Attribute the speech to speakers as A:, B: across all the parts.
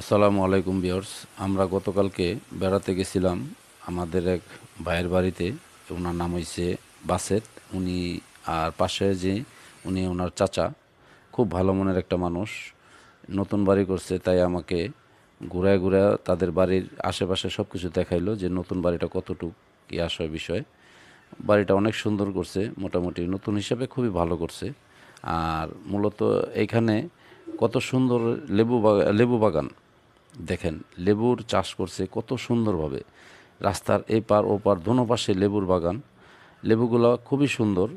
A: আসসালামু আলাইকুম ভিউয়ার্স। আমরা গতকালকে বেড়াতে গেছিলাম আমাদের এক ভাইয়ের বাড়িতে। ওনার নাম হইছে বাসেত। উনি আর পাশে যে উনি ওনার চাচা, খুব ভালো মনের একটা মানুষ। নতুন বাড়ি করছে, তাই আমাকে ঘুরায় ঘুরায় তাদের বাড়ির আশেপাশে সব কিছু দেখাইলো যে নতুন বাড়িটা কতটুক কি আসয় বিষয়। বাড়িটা অনেক সুন্দর করছে, মোটামুটি নতুন হিসাবে খুবই ভালো করছে। আর মূলত এইখানে কত সুন্দর লেবু বাগান দেখেন, লেবুর চাষ করছে কত সুন্দরভাবে। রাস্তার এই পার ও পার দোনো পাশে লেবুর বাগান। লেবুগুলো খুবই সুন্দর।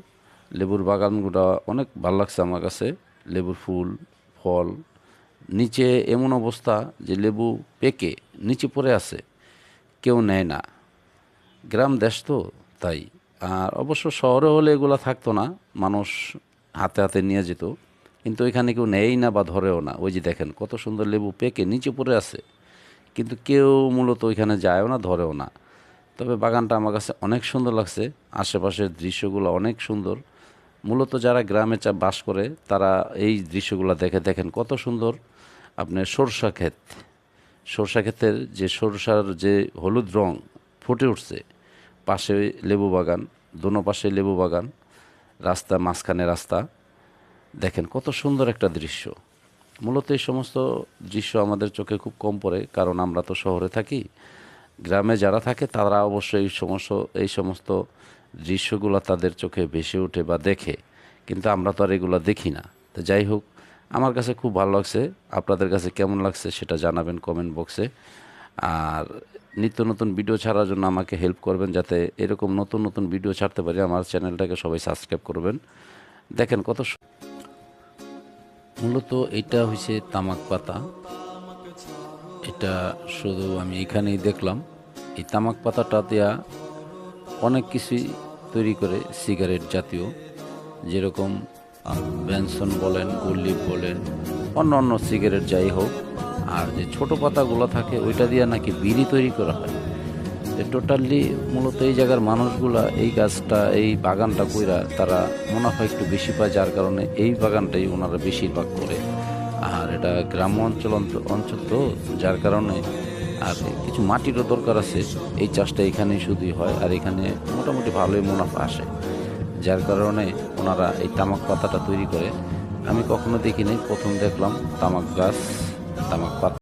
A: লেবুর বাগানগুলো অনেক ভালো লাগছে আমার কাছে। লেবুর ফুল, ফল, নিচে এমন অবস্থা যে লেবু পেকে নিচে পড়ে আছে, কেউ নেয় না। গ্রাম দেশ তো, তাই। আর অবশ্য শহরে হলে এগুলো থাকতো না, মানুষ হাতে হাতে নিয়ে যেত। কিন্তু এখানে কেউ নেয়ই না বা ধরেও না। ওই যে দেখেন কত সুন্দর লেবু পেকে নিচে পড়ে আছে, কিন্তু কেউ মূলত ওইখানে যায়ও না, ধরেও না। তবে বাগানটা আমার কাছে অনেক সুন্দর লাগছে। আশেপাশের দৃশ্যগুলো অনেক সুন্দর। মূলত যারা গ্রামে বাস করে তারা এই দৃশ্যগুলো দেখে। দেখেন কত সুন্দর আপনার সরষা ক্ষেত, সরষা ক্ষেতের যে সরষার যে হলুদ রং ফুটে উঠছে, পাশে লেবু বাগান, দোনো পাশে লেবু বাগান, রাস্তা মাঝখানে রাস্তা। দেখেন কত সুন্দর একটা দৃশ্য। মূলত এই সমস্ত দৃশ্য আমাদের চোখে খুব কম পড়ে, কারণ আমরা তো শহরে থাকি। গ্রামে যারা থাকে তারা অবশ্যই এই সমস্ত দৃশ্যগুলো তাদের চোখে ভেসে ওঠে বা দেখে, কিন্তু আমরা তো আর এগুলো দেখি না। তো যাই হোক, আমার কাছে খুব ভালো লাগছে। আপনাদের কাছে কেমন লাগছে সেটা জানাবেন কমেন্ট বক্সে। আর নিত্য নতুন ভিডিও ছাড়ার জন্য আমাকে হেল্প করবেন, যাতে এরকম নতুন নতুন ভিডিও ছাড়তে পারি। আমার চ্যানেলটাকে সবাই সাবস্ক্রাইব করবেন। দেখেন মূলত এটা হয়েছে তামাক পাতা। এটা শুধু আমি এখানেই দেখলাম। এই তামাক পাতাটা দেয়া অনেক কিছুই তৈরি করে, সিগারেট জাতীয়, যেরকম বেনসন বলেন, গুল্লিপ বলেন, অন্য অন্য সিগারেট যাই হোক। আর যে ছোট পাতাগুলো থাকে ওইটা দিয়ে নাকি বিড়ি তৈরি করা হয়। টোটালি মূলত এই জায়গার মানুষগুলা এই গাছটা, এই বাগানটা কইরা তারা মুনাফা একটু বেশি পায়, যার কারণে এই বাগানটাই ওনারা বেশিরভাগ করে। আর এটা গ্রাম্য অঞ্চল তো, যার কারণে আর কিছু মাটিরও দরকার আছে। এই চাষটা এখানেই শুধুই হয়, আর এখানে মোটামুটি ভালোই মুনাফা আসে, যার কারণে ওনারা এই তামাক পাতাটা তৈরি করে। আমি কখনো দেখিনি, প্রথম দেখলাম তামাক গাছ, তামাক পাতা।